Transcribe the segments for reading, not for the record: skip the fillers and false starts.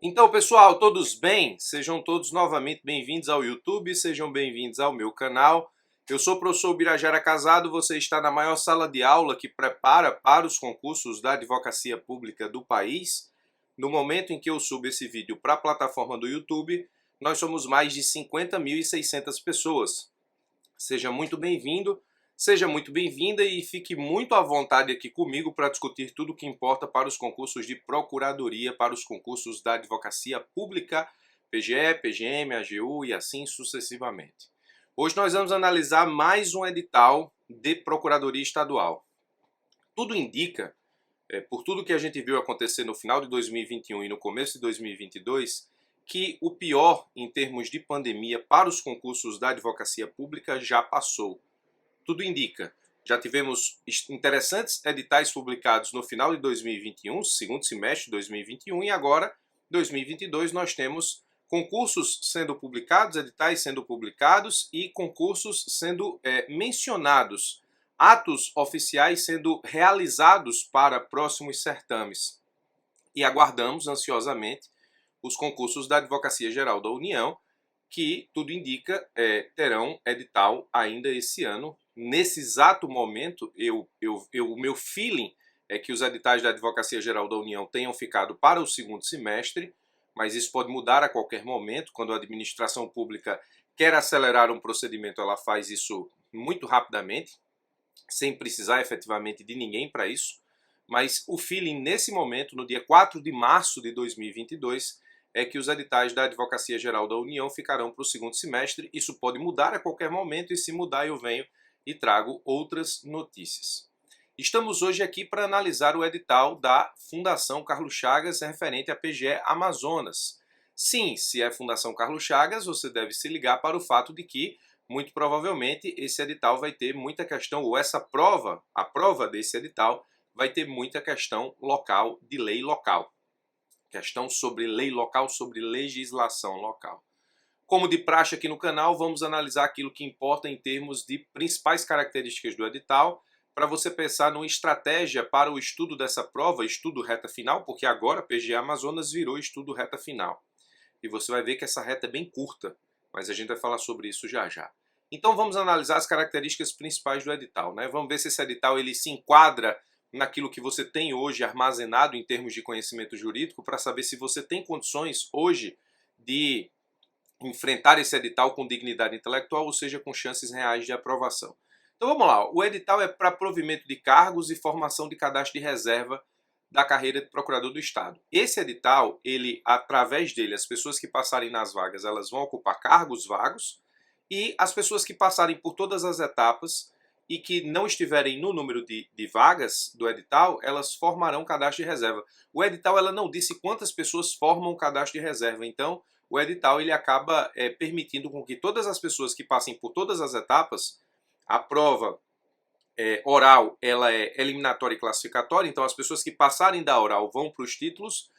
Então, pessoal, todos bem? Sejam todos novamente bem-vindos ao YouTube, sejam bem-vindos ao meu canal. Eu sou o professor Birajara Casado, você está na maior sala de aula que prepara para os concursos da advocacia pública do país. No momento em que eu subo esse vídeo para a plataforma do YouTube, nós somos mais de 50.600 pessoas. Seja muito bem-vindo. Seja muito bem-vinda e fique muito à vontade aqui comigo para discutir tudo o que importa para os concursos de procuradoria, para os concursos da advocacia pública, PGE, PGM, AGU e assim sucessivamente. Hoje nós vamos analisar mais um edital de procuradoria estadual. Tudo indica, por tudo que a gente viu acontecer no final de 2021 e no começo de 2022, que o pior em termos de pandemia para os concursos da advocacia pública já passou. Tudo indica. Já tivemos interessantes editais publicados no final de 2021, segundo semestre de 2021, e agora, 2022, nós temos concursos sendo publicados, editais sendo publicados e concursos sendo mencionados, atos oficiais sendo realizados para próximos certames. E aguardamos ansiosamente os concursos da Advocacia Geral da União, que tudo indica terão edital ainda esse ano. Nesse exato momento, o meu feeling é que os editais da Advocacia Geral da União tenham ficado para o segundo semestre, mas isso pode mudar a qualquer momento. Quando a administração pública quer acelerar um procedimento, ela faz isso muito rapidamente, sem precisar efetivamente de ninguém para isso. Mas o feeling nesse momento, no dia 4 de março de 2022, é que os editais da Advocacia Geral da União ficarão para o segundo semestre. Isso pode mudar a qualquer momento e se mudar eu venho e trago outras notícias. Estamos hoje aqui para analisar o edital da Fundação Carlos Chagas referente à PGE Amazonas. Sim, se é Fundação Carlos Chagas, você deve se ligar para o fato de que, muito provavelmente, esse edital vai ter muita questão, ou essa prova, a prova desse edital, vai ter muita questão local, de lei local. Questão sobre lei local, sobre legislação local. Como de praxe aqui no canal, vamos analisar aquilo que importa em termos de principais características do edital, para você pensar numa estratégia para o estudo dessa prova, estudo reta final, porque agora PGE Amazonas virou estudo reta final. E você vai ver que essa reta é bem curta, mas a gente vai falar sobre isso já já. Então vamos analisar as características principais do edital, né? Vamos ver se esse edital ele se enquadra naquilo que você tem hoje armazenado em termos de conhecimento jurídico, para saber se você tem condições hoje de enfrentar esse edital com dignidade intelectual, ou seja, com chances reais de aprovação. Então vamos lá, o edital é para provimento de cargos e formação de cadastro de reserva da carreira de procurador do Estado. Esse edital, através dele, as pessoas que passarem nas vagas, elas vão ocupar cargos vagos, e as pessoas que passarem por todas as etapas e que não estiverem no número de vagas do edital, elas formarão cadastro de reserva. O edital ela não disse quantas pessoas formam cadastro de reserva, então o edital ele acaba permitindo com que todas as pessoas que passem por todas as etapas, a prova oral ela é eliminatória e classificatória, então as pessoas que passarem da oral vão para os títulos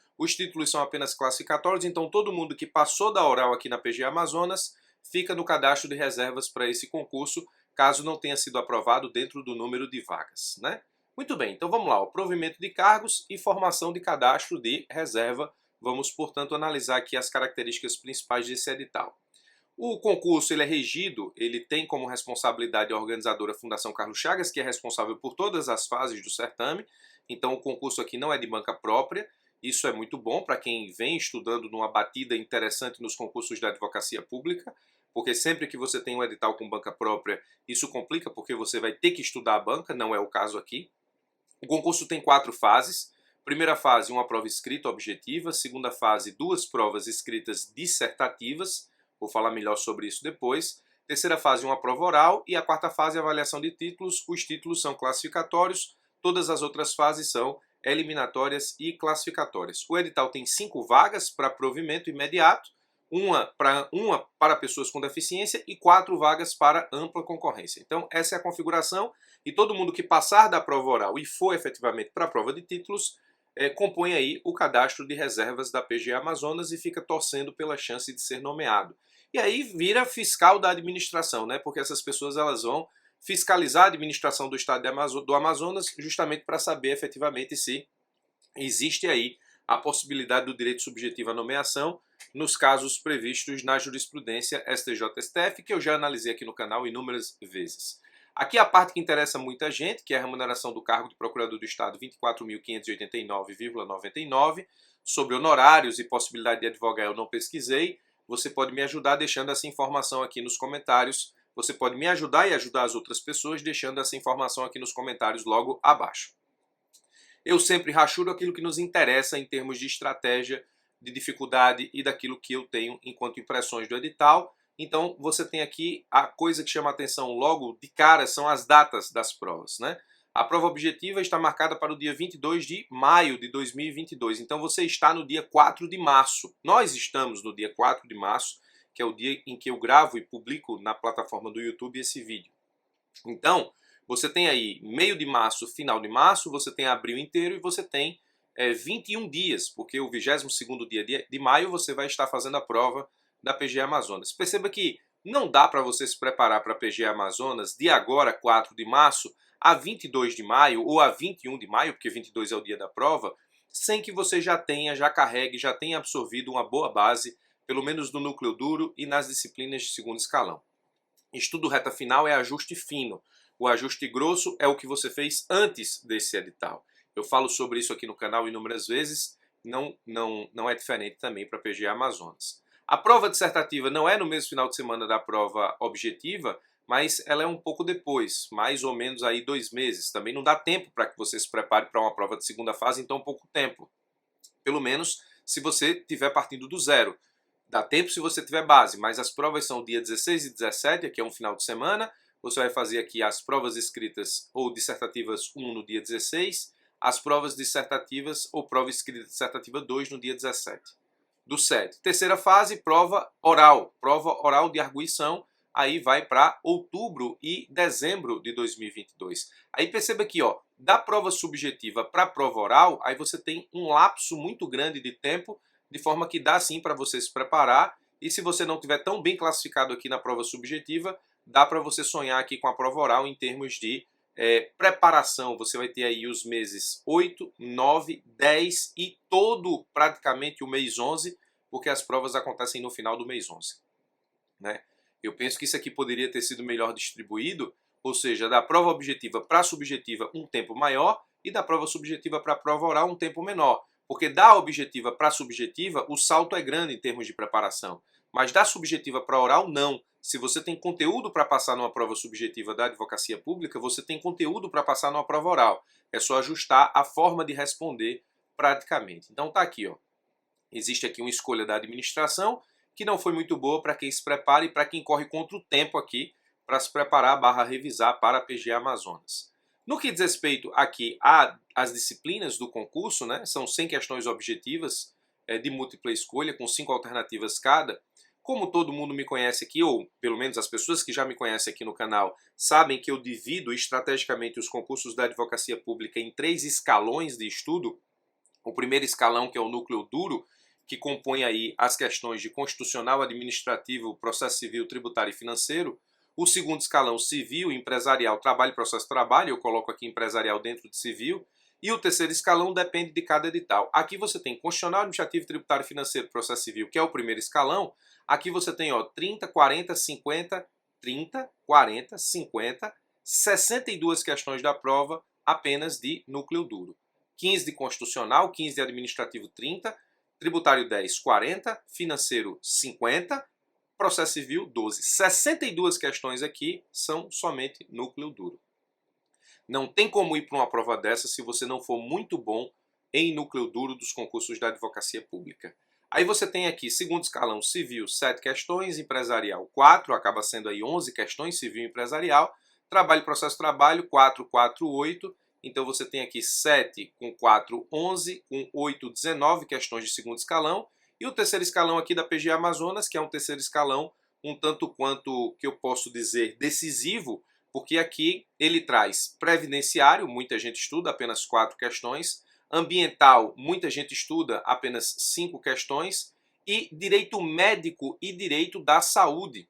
são apenas classificatórios, então todo mundo que passou da oral aqui na PGE Amazonas fica no cadastro de reservas para esse concurso, caso não tenha sido aprovado dentro do número de vagas, né? Muito bem, então vamos lá, o provimento de cargos e formação de cadastro de reserva. Vamos, portanto, analisar aqui as características principais desse edital. O concurso ele é regido, ele tem como responsabilidade a organizadora Fundação Carlos Chagas, que é responsável por todas as fases do certame, então o concurso aqui não é de banca própria. Isso é muito bom para quem vem estudando numa batida interessante nos concursos da advocacia pública, porque sempre que você tem um edital com banca própria, isso complica porque você vai ter que estudar a banca, não é o caso aqui. O concurso tem 4 fases. Primeira fase, uma prova escrita objetiva. Segunda fase, 2 provas escritas dissertativas. Vou falar melhor sobre isso depois. Terceira fase, uma prova oral. E a quarta fase, avaliação de títulos. Os títulos são classificatórios. Todas as outras fases são eliminatórias e classificatórias. O edital tem 5 vagas para provimento imediato, uma para pessoas com deficiência e 4 vagas para ampla concorrência. Então essa é a configuração, e todo mundo que passar da prova oral e for efetivamente para a prova de títulos compõe aí o cadastro de reservas da PGE Amazonas e fica torcendo pela chance de ser nomeado. E aí vira fiscal da administração, né? Porque essas pessoas elas vão fiscalizar a administração do Estado do Amazonas justamente para saber efetivamente se existe aí a possibilidade do direito subjetivo à nomeação nos casos previstos na jurisprudência STJ-STF, que eu já analisei aqui no canal inúmeras vezes. Aqui a parte que interessa muita gente, que é a remuneração do cargo de Procurador do Estado, R$ 24.589,99. Sobre honorários e possibilidade de advogar, eu não pesquisei. Você pode me ajudar deixando essa informação aqui nos comentários. Você pode me ajudar e ajudar as outras pessoas deixando essa informação aqui nos comentários logo abaixo. Eu sempre rachuro aquilo que nos interessa em termos de estratégia, de dificuldade e daquilo que eu tenho enquanto impressões do edital. Então você tem aqui a coisa que chama a atenção logo de cara, são as datas das provas, né? A prova objetiva está marcada para o dia 22 de maio de 2022, então você está no dia 4 de março. Nós estamos no dia 4 de março, que é o dia em que eu gravo e publico na plataforma do YouTube esse vídeo. Então, você tem aí meio de março, final de março, você tem abril inteiro e você tem 21 dias, porque o 22º dia de maio você vai estar fazendo a prova da PGE Amazonas. Perceba que não dá para você se preparar para a PGE Amazonas de agora, 4 de março, a 22 de maio ou a 21 de maio, porque 22 é o dia da prova, sem que você já carregue, já tenha absorvido uma boa base, pelo menos no núcleo duro e nas disciplinas de segundo escalão. Estudo reta final é ajuste fino. O ajuste grosso é o que você fez antes desse edital. Eu falo sobre isso aqui no canal inúmeras vezes, não é diferente também para a PGE Amazonas. A prova dissertativa não é no mesmo final de semana da prova objetiva, mas ela é um pouco depois, mais ou menos aí 2 meses. Também não dá tempo para que você se prepare para uma prova de segunda fase em tão pouco tempo. Pelo menos se você estiver partindo do zero. Dá tempo se você tiver base, mas as provas são dia 16 e 17, que é um final de semana. Você vai fazer aqui as provas escritas ou dissertativas 1 no dia 16, as provas dissertativas ou prova escrita dissertativa 2 no dia 17 do 7. Terceira fase, prova oral de arguição, aí vai para outubro e dezembro de 2022. Aí perceba aqui, ó, da prova subjetiva para a prova oral, aí você tem um lapso muito grande de tempo, de forma que dá sim para você se preparar, e se você não tiver tão bem classificado aqui na prova subjetiva, dá para você sonhar aqui com a prova oral em termos de preparação. Você vai ter aí os meses 8, 9, 10 e todo praticamente o mês 11, porque as provas acontecem no final do mês 11. Né? Eu penso que isso aqui poderia ter sido melhor distribuído, ou seja, da prova objetiva para a subjetiva um tempo maior e da prova subjetiva para a prova oral um tempo menor. Porque da objetiva para a subjetiva o salto é grande em termos de preparação, mas da subjetiva para a oral não. Se você tem conteúdo para passar numa prova subjetiva da advocacia pública, você tem conteúdo para passar numa prova oral. É só ajustar a forma de responder praticamente. Então tá aqui, ó. Existe aqui uma escolha da administração que não foi muito boa para quem se prepara e para quem corre contra o tempo aqui para se preparar / revisar para a PGE Amazonas. No que diz respeito aqui às disciplinas do concurso, né, são 100 questões objetivas de múltipla escolha, com 5 alternativas cada. Como todo mundo me conhece aqui, ou pelo menos as pessoas que já me conhecem aqui no canal, sabem que eu divido estrategicamente os concursos da advocacia pública em 3 escalões de estudo. O primeiro escalão, que é o núcleo duro, que compõe aí as questões de constitucional, administrativo, processo civil, tributário e financeiro. O segundo escalão, civil, empresarial, trabalho e processo de trabalho, eu coloco aqui empresarial dentro de civil. E o terceiro escalão depende de cada edital. Aqui você tem constitucional, administrativo, tributário, financeiro, processo civil, que é o primeiro escalão. Aqui você tem 30, 40, 50, 30, 40, 50, 62 questões da prova apenas de núcleo duro. 15 de constitucional, 15 de administrativo, 30, tributário 10, 40, financeiro 50, processo civil 12. 62 questões aqui são somente núcleo duro. Não tem como ir para uma prova dessa se você não for muito bom em núcleo duro dos concursos da advocacia pública. Aí você tem aqui, segundo escalão, civil, 7 questões, empresarial, 4, acaba sendo aí 11 questões, civil e empresarial, trabalho e processo de trabalho, 4, 4, 8, então você tem aqui 7 com 4, 11, com 8, 19 questões de segundo escalão, e o terceiro escalão aqui da PGE Amazonas, que é um terceiro escalão um tanto quanto, que eu posso dizer, decisivo, porque aqui ele traz previdenciário, muita gente estuda, apenas 4 questões, ambiental, muita gente estuda, apenas 5 questões, e direito médico e direito da saúde,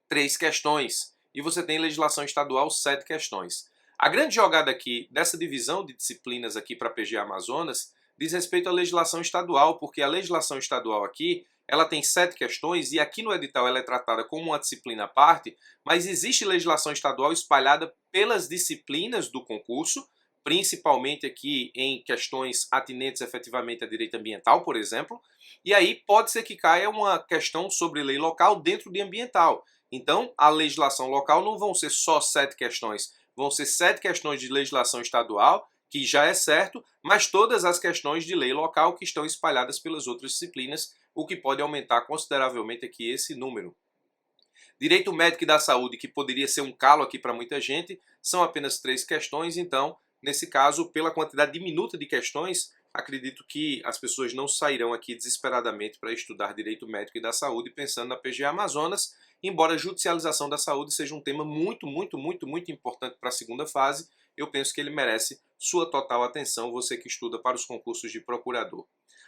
3 questões. E você tem legislação estadual, 7 questões. A grande jogada aqui dessa divisão de disciplinas aqui para a PGE Amazonas diz respeito à legislação estadual, porque a legislação estadual aqui, ela tem 7 questões e aqui no edital ela é tratada como uma disciplina à parte, mas existe legislação estadual espalhada pelas disciplinas do concurso, principalmente aqui em questões atinentes efetivamente a direito ambiental, por exemplo, e aí pode ser que caia uma questão sobre lei local dentro de ambiental. Então, a legislação local não vão ser só 7 questões, vão ser 7 questões de legislação estadual, que já é certo, mas todas as questões de lei local que estão espalhadas pelas outras disciplinas, o que pode aumentar consideravelmente aqui esse número. Direito médico e da saúde, que poderia ser um calo aqui para muita gente, são apenas 3 questões, então, nesse caso, pela quantidade diminuta de questões, acredito que as pessoas não sairão aqui desesperadamente para estudar direito médico e da saúde pensando na PGA Amazonas, embora a judicialização da saúde seja um tema muito importante para a segunda fase, eu penso que ele merece sua total atenção, você que estuda para os concursos de procurador.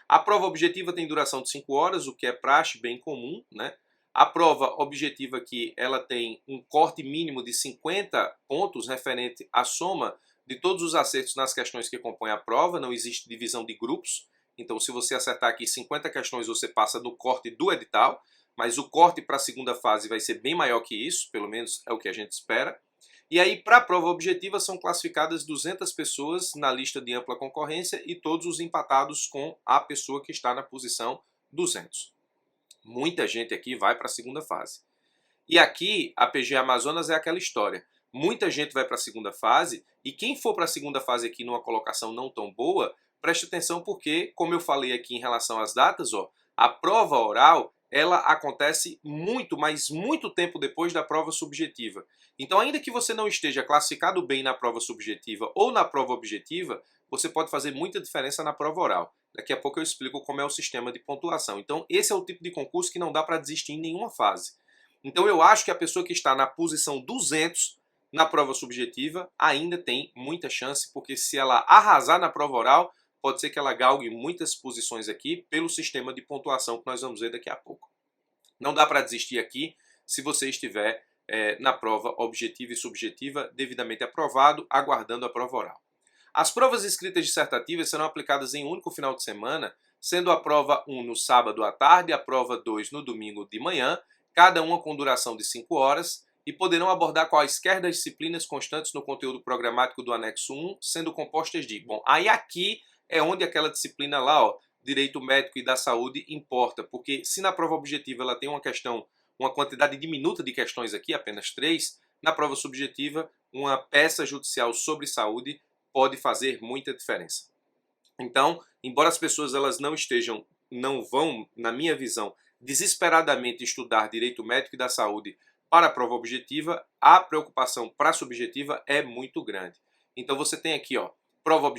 A prova objetiva tem duração de 5 horas, o que é praxe, bem comum, né? A prova objetiva aqui, ela tem um corte mínimo de 50 pontos referente à soma de todos os acertos nas questões que compõem a prova, não existe divisão de grupos, então se você acertar aqui 50 questões você passa no corte do edital, mas o corte para a segunda fase vai ser bem maior que isso, pelo menos é o que a gente espera. E aí para a prova objetiva são classificadas 200 pessoas na lista de ampla concorrência e todos os empatados com a pessoa que está na posição 200. Muita gente aqui vai para a segunda fase. E aqui a PGA Amazonas é aquela história. Muita gente vai para a segunda fase e quem for para a segunda fase aqui numa colocação não tão boa, preste atenção porque, como eu falei aqui em relação às datas, ó, a prova oral ela acontece muito, mas muito tempo depois da prova subjetiva. Então, ainda que você não esteja classificado bem na prova subjetiva ou na prova objetiva, você pode fazer muita diferença na prova oral. Daqui a pouco eu explico como é o sistema de pontuação. Então, esse é o tipo de concurso que não dá para desistir em nenhuma fase. Então, eu acho que a pessoa que está na posição 200 na prova subjetiva ainda tem muita chance, porque se ela arrasar na prova oral, pode ser que ela galgue muitas posições aqui pelo sistema de pontuação que nós vamos ver daqui a pouco. Não dá para desistir aqui se você estiver na prova objetiva e subjetiva devidamente aprovado, aguardando a prova oral. As provas escritas dissertativas serão aplicadas em um único final de semana, sendo a prova 1 no sábado à tarde e a prova 2 no domingo de manhã, cada uma com duração de 5 horas, e poderão abordar quaisquer das disciplinas constantes no conteúdo programático do anexo 1, sendo compostas de... Bom, aí aqui é onde aquela disciplina lá, ó, Direito Médico e da Saúde, importa, porque se na prova objetiva ela tem uma quantidade diminuta de questões aqui, apenas 3, na prova subjetiva, uma peça judicial sobre saúde pode fazer muita diferença. Então, embora as pessoas elas não vão, na minha visão, desesperadamente estudar Direito Médico e da Saúde para a prova objetiva, a preocupação para a subjetiva é muito grande. Então você tem aqui, ó, prova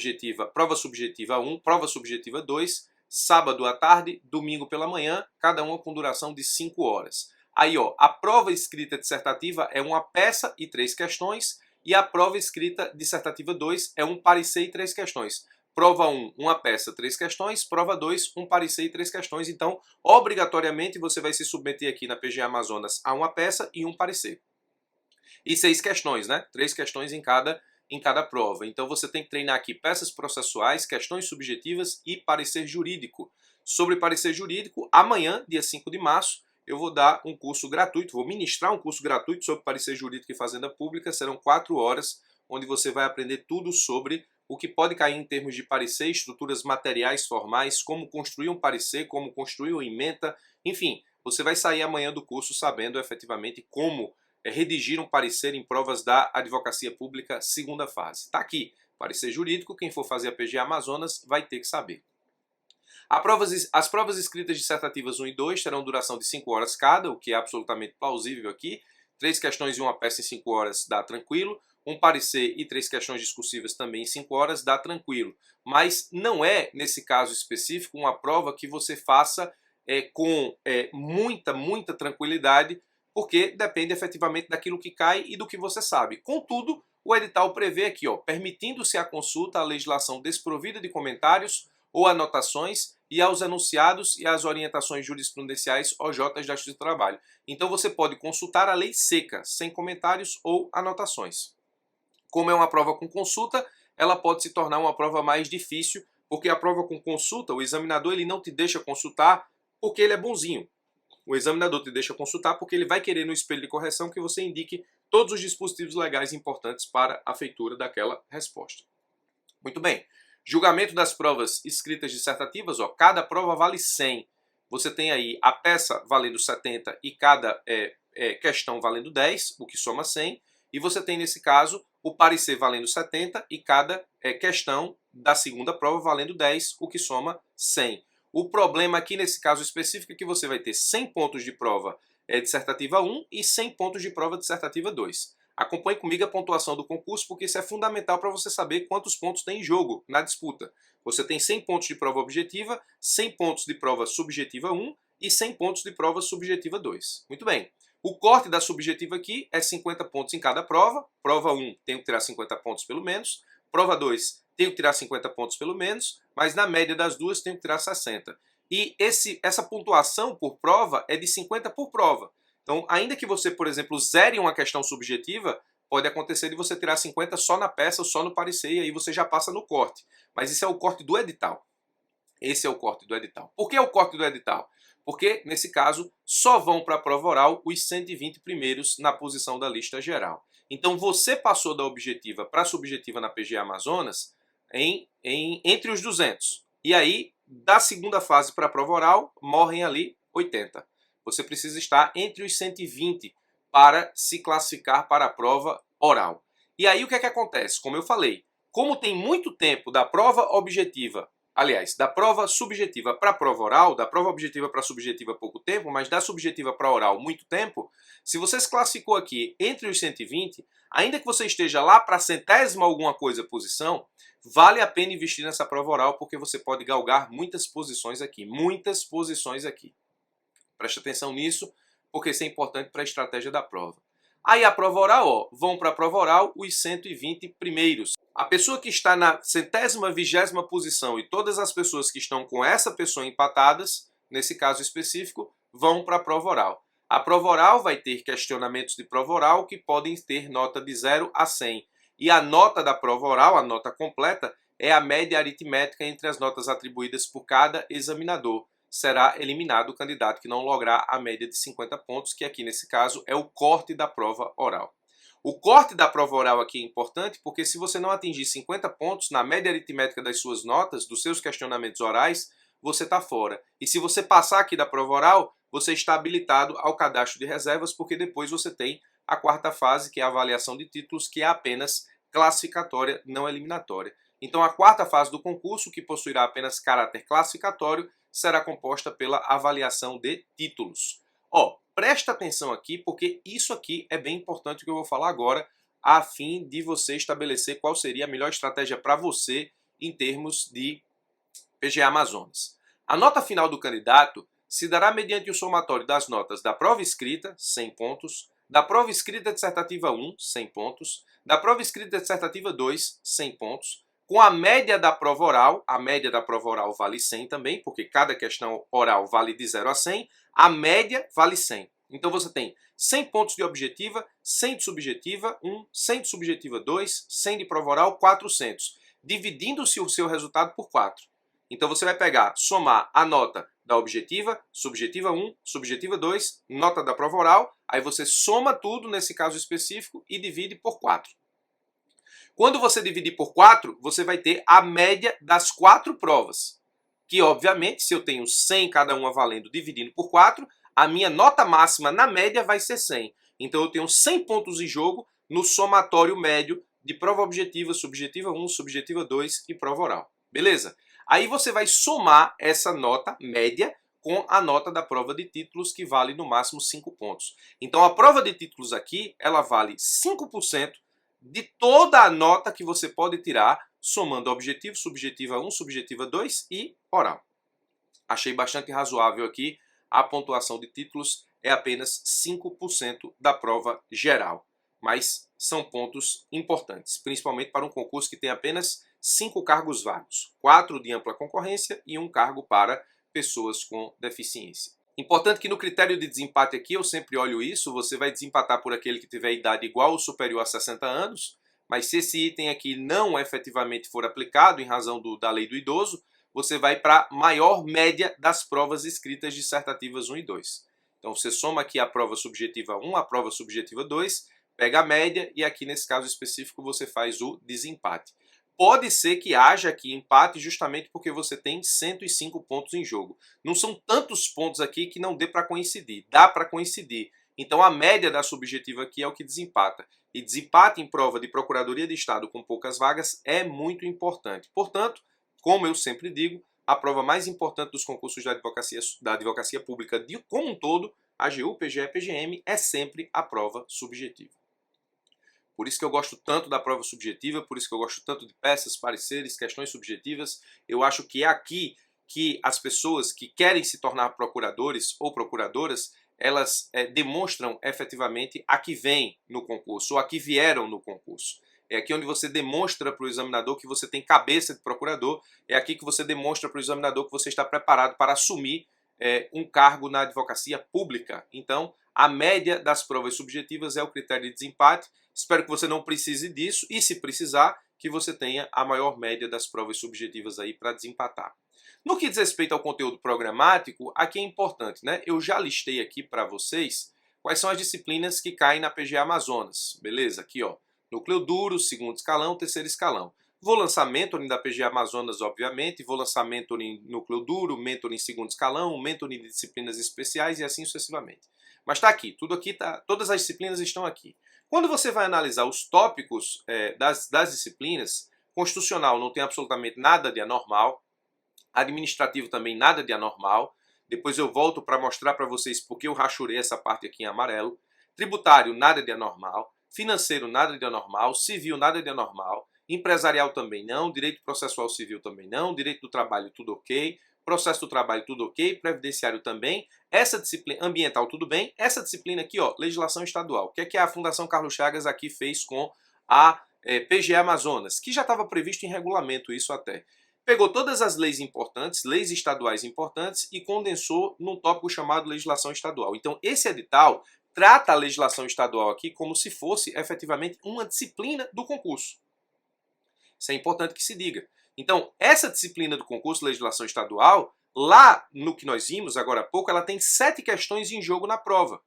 subjetiva 1, prova subjetiva 2, sábado à tarde, domingo pela manhã, cada uma com duração de 5 horas. Aí, ó, a prova escrita dissertativa é uma peça e 3 questões, e a prova escrita dissertativa 2 é um parecer e 3 questões. Prova 1, uma peça, 3 questões. Prova 2, um parecer e 3 questões. Então, obrigatoriamente, você vai se submeter aqui na PGA Amazonas a uma peça e um parecer. E 6 questões, né? 3 questões em cada prova. Então, você tem que treinar aqui peças processuais, questões subjetivas e parecer jurídico. Sobre parecer jurídico, amanhã, dia 5 de março, eu vou dar um curso gratuito, vou ministrar um curso gratuito sobre parecer jurídico e fazenda pública. Serão 4 horas, onde você vai aprender tudo sobre o que pode cair em termos de parecer, estruturas materiais formais, como construir um parecer, como construir uma ementa, enfim, você vai sair amanhã do curso sabendo efetivamente como redigir um parecer em provas da advocacia pública segunda fase. Está aqui, parecer jurídico, quem for fazer a PGA Amazonas vai ter que saber. As provas escritas dissertativas 1 e 2 terão duração de 5 horas cada, o que é absolutamente plausível aqui. 3 questões e uma peça em 5 horas dá tranquilo. Um parecer e 3 questões discursivas também em 5 horas dá tranquilo. Mas não é, nesse caso específico, uma prova que você faça com muita tranquilidade, porque depende efetivamente daquilo que cai e do que você sabe. Contudo, o edital prevê aqui, ó, permitindo-se a consulta à legislação desprovida de comentários ou anotações e aos enunciados e às orientações jurisprudenciais OJs da Justiça do Trabalho. Então você pode consultar a lei seca, sem comentários ou anotações. Como é uma prova com consulta, ela pode se tornar uma prova mais difícil, Porque a prova com consulta, o examinador ele não te deixa consultar porque ele é bonzinho. O examinador te deixa consultar porque ele vai querer no espelho de correção que você indique todos os dispositivos legais importantes para a feitura daquela resposta. Muito bem. Julgamento das provas escritas dissertativas, ó, cada prova vale 100. Você tem aí a peça valendo 70 e cada questão valendo 10, o que soma 100. E você tem, nesse caso, o parecer valendo 70 e cada questão da segunda prova valendo 10, o que soma 100. O problema aqui, nesse caso específico, é que você vai ter 100 pontos de prova dissertativa 1 e 100 pontos de prova dissertativa 2. Acompanhe comigo a pontuação do concurso, porque isso é fundamental para você saber quantos pontos tem em jogo na disputa. Você tem 100 pontos de prova objetiva, 100 pontos de prova subjetiva 1 e 100 pontos de prova subjetiva 2. Muito bem. O corte da subjetiva aqui é 50 pontos em cada prova. Prova 1 tem que tirar 50 pontos pelo menos. Prova 2 tem que tirar 50 pontos pelo menos. Mas na média das duas tem que tirar 60. E essa pontuação por prova é de 50 por prova. Então, ainda que você, por exemplo, zere uma questão subjetiva, pode acontecer de você tirar 50 só na peça, só no parecer, e aí você já passa no corte. Mas isso é o corte do edital. Esse é o corte do edital. Por que é o corte do edital? Porque, nesse caso, só vão para a prova oral os 120 primeiros na posição da lista geral. Então, você passou da objetiva para a subjetiva na PGA Amazonas entre os 200. E aí, da segunda fase para a prova oral, morrem ali 80. Você precisa estar entre os 120 para se classificar para a prova oral. E aí o que é que acontece? Como eu falei, como tem muito tempo da prova objetiva, aliás, da prova subjetiva para a prova oral, da prova objetiva para a subjetiva pouco tempo, mas da subjetiva para a oral muito tempo, se você se classificou aqui entre os 120, ainda que você esteja lá para a centésima alguma coisa posição, vale a pena investir nessa prova oral porque você pode galgar muitas posições aqui, muitas posições aqui. Preste atenção nisso, porque isso é importante para a estratégia da prova. Aí a prova oral, ó, vão para a prova oral os 120 primeiros. A pessoa que está na 120ª posição e todas as pessoas que estão com essa pessoa empatadas, nesse caso específico, vão para a prova oral. A prova oral vai ter questionamentos de prova oral que podem ter nota de 0 a 100. E a nota da prova oral, a nota completa, é a média aritmética entre as notas atribuídas por cada examinador. Será eliminado o candidato que não lograr a média de 50 pontos, que aqui nesse caso é o corte da prova oral. O corte da prova oral aqui é importante porque se você não atingir 50 pontos na média aritmética das suas notas, dos seus questionamentos orais, você está fora. E se você passar aqui da prova oral, você está habilitado ao cadastro de reservas, porque depois você tem a quarta fase, que é a avaliação de títulos, que é apenas classificatória, não eliminatória. Então a quarta fase do concurso, que possuirá apenas caráter classificatório, será composta pela avaliação de títulos. Ó, presta atenção aqui, porque isso aqui é bem importante que eu vou falar agora, a fim de você estabelecer qual seria a melhor estratégia para você em termos de PGA Amazonas. A nota final do candidato se dará mediante o somatório das notas da prova escrita, 100 pontos, da prova escrita dissertativa 1, 100 pontos, da prova escrita dissertativa 2, 100 pontos, com a média da prova oral, a média da prova oral vale 100 também, porque cada questão oral vale de 0 a 100, a média vale 100. Então você tem 100 pontos de objetiva, 100 de subjetiva 1, 100 de subjetiva 2, 100 de prova oral, 400, dividindo-se o seu resultado por 4. Então você vai pegar, somar a nota da objetiva, subjetiva 1, subjetiva 2, nota da prova oral, aí você soma tudo nesse caso específico e divide por 4. Quando você dividir por 4, você vai ter a média das 4 provas. Que, obviamente, se eu tenho 100 cada uma valendo dividindo por 4, a minha nota máxima na média vai ser 100. Então eu tenho 100 pontos em jogo no somatório médio de prova objetiva, subjetiva 1, subjetiva 2 e prova oral. Beleza? Aí você vai somar essa nota média com a nota da prova de títulos, que vale no máximo 5 pontos. Então a prova de títulos aqui, ela vale 5% de toda a nota que você pode tirar, somando objetivo, subjetiva 1, subjetiva 2 e oral. Achei bastante razoável aqui, a pontuação de títulos é apenas 5% da prova geral. Mas são pontos importantes, principalmente para um concurso que tem apenas 5 cargos vagos, 4 de ampla concorrência e 1 cargo para pessoas com deficiência. Importante que no critério de desempate aqui, eu sempre olho isso, você vai desempatar por aquele que tiver idade igual ou superior a 60 anos, mas se esse item aqui não efetivamente for aplicado em razão da lei do idoso, você vai para a maior média das provas escritas dissertativas 1 e 2. Então você soma aqui a prova subjetiva 1, a prova subjetiva 2, pega a média e aqui nesse caso específico você faz o desempate. Pode ser que haja aqui empate justamente porque você tem 105 pontos em jogo. Não são tantos pontos aqui que não dê para coincidir. Dá para coincidir. Então a média da subjetiva aqui é o que desempata. E desempate em prova de Procuradoria de Estado com poucas vagas é muito importante. Portanto, como eu sempre digo, a prova mais importante dos concursos da advocacia pública como um todo, AGU, PGE, PGM, é sempre a prova subjetiva. Por isso que eu gosto tanto da prova subjetiva, por isso que eu gosto tanto de peças, pareceres, questões subjetivas. Eu acho que é aqui que as pessoas que querem se tornar procuradores ou procuradoras, elas demonstram efetivamente a que vêm no concurso, ou a que vieram no concurso. É aqui onde você demonstra para o examinador que você tem cabeça de procurador, é aqui que você demonstra para o examinador que você está preparado para assumir um cargo na advocacia pública. Então, a média das provas subjetivas é o critério de desempate. Espero que você não precise disso e, se precisar, que você tenha a maior média das provas subjetivas aí para desempatar. No que diz respeito ao conteúdo programático, aqui é importante, né? Eu já listei aqui para vocês quais são as disciplinas que caem na PGA Amazonas. Beleza? Aqui, ó. Núcleo duro, segundo escalão, terceiro escalão. Vou lançar mentoring da PGA Amazonas, obviamente, vou lançar mentoring núcleo duro, mentoring segundo escalão, mentoring de disciplinas especiais e assim sucessivamente. Mas está aqui, tudo aqui tá, todas as disciplinas estão aqui. Quando você vai analisar os tópicos das disciplinas, constitucional não tem absolutamente nada de anormal, administrativo também nada de anormal, depois eu volto para mostrar para vocês porque eu rachurei essa parte aqui em amarelo, tributário nada de anormal, financeiro nada de anormal, civil nada de anormal, empresarial também não, direito processual civil também não, direito do trabalho tudo ok, processo do trabalho tudo ok, previdenciário também, essa disciplina ambiental tudo bem, essa disciplina aqui, ó, legislação estadual, que a Fundação Carlos Chagas aqui fez com a PGA Amazonas, que já estava previsto em regulamento isso até. Pegou todas as leis importantes, leis estaduais importantes e condensou num tópico chamado legislação estadual. Então esse edital trata a legislação estadual aqui como se fosse efetivamente uma disciplina do concurso. Isso é importante que se diga. Então, essa disciplina do concurso legislação estadual, lá no que nós vimos agora há pouco, ela tem 7 questões em jogo na prova.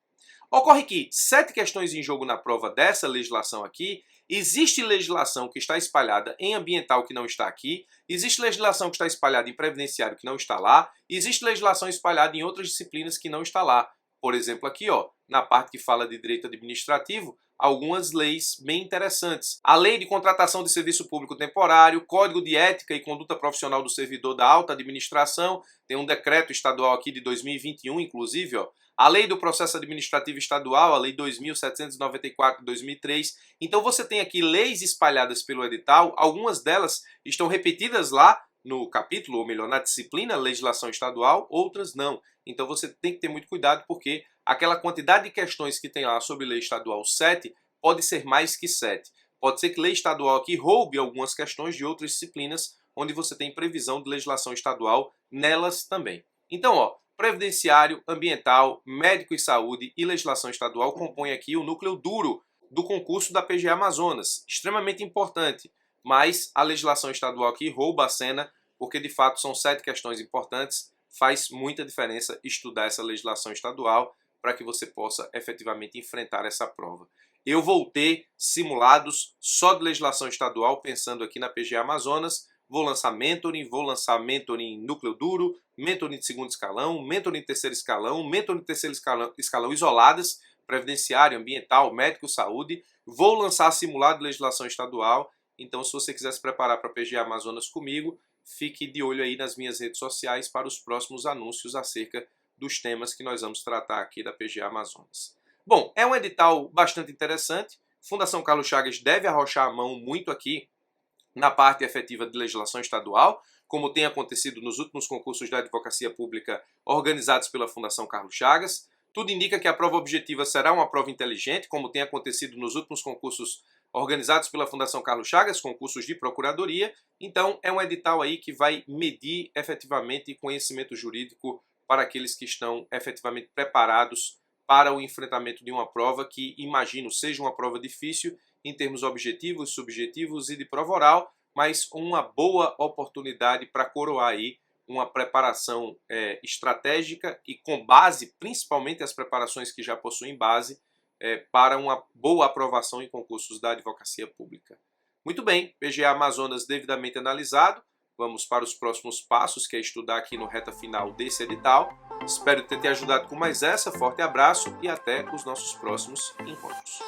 Ocorre que 7 questões em jogo na prova dessa legislação aqui, existe legislação que está espalhada em ambiental que não está aqui, existe legislação que está espalhada em previdenciário que não está lá, existe legislação espalhada em outras disciplinas que não está lá. Por exemplo, aqui, ó, na parte que fala de direito administrativo, algumas leis bem interessantes. A Lei de Contratação de Serviço Público Temporário, Código de Ética e Conduta Profissional do Servidor da Alta Administração, tem um decreto estadual aqui de 2021, inclusive, ó, a Lei do Processo Administrativo Estadual, a Lei 2.794 de 2003. Então você tem aqui leis espalhadas pelo edital, algumas delas estão repetidas lá no capítulo, ou melhor, na disciplina legislação estadual, outras não. Então você tem que ter muito cuidado porque aquela quantidade de questões que tem lá sobre lei estadual 7 pode ser mais que 7. Pode ser que lei estadual aqui roube algumas questões de outras disciplinas onde você tem previsão de legislação estadual nelas também. Então, ó, previdenciário, ambiental, médico e saúde e legislação estadual compõem aqui o núcleo duro do concurso da PGA Amazonas. Extremamente importante, mas a legislação estadual aqui rouba a cena porque de fato são 7 questões importantes. Faz muita diferença estudar essa legislação estadual para que você possa efetivamente enfrentar essa prova. Eu vou ter simulados só de legislação estadual, pensando aqui na PGA Amazonas. Vou lançar mentoring núcleo duro, mentoring de segundo escalão, mentoring de terceiro escalão isoladas, previdenciário, ambiental, médico, saúde. Vou lançar simulado de legislação estadual. Então, se você quiser se preparar para a PGA Amazonas comigo, fique de olho aí nas minhas redes sociais para os próximos anúncios acerca dos temas que nós vamos tratar aqui da PGA Amazonas. Bom, é um edital bastante interessante. Fundação Carlos Chagas deve arrochar a mão muito aqui na parte efetiva de legislação estadual, como tem acontecido nos últimos concursos da advocacia pública organizados pela Fundação Carlos Chagas. Tudo indica que a prova objetiva será uma prova inteligente, como tem acontecido nos últimos concursos organizados pela Fundação Carlos Chagas, concursos de procuradoria. Então, é um edital aí que vai medir efetivamente conhecimento jurídico para aqueles que estão efetivamente preparados para o enfrentamento de uma prova que, imagino, seja uma prova difícil em termos objetivos, subjetivos e de prova oral, mas uma boa oportunidade para coroar aí uma preparação estratégica e com base, principalmente as preparações que já possuem base, para uma boa aprovação em concursos da advocacia pública. Muito bem, PGA Amazonas devidamente analisado. Vamos para os próximos passos, que é estudar aqui no reta final desse edital. Espero ter te ajudado com mais essa. Forte abraço e até os nossos próximos encontros.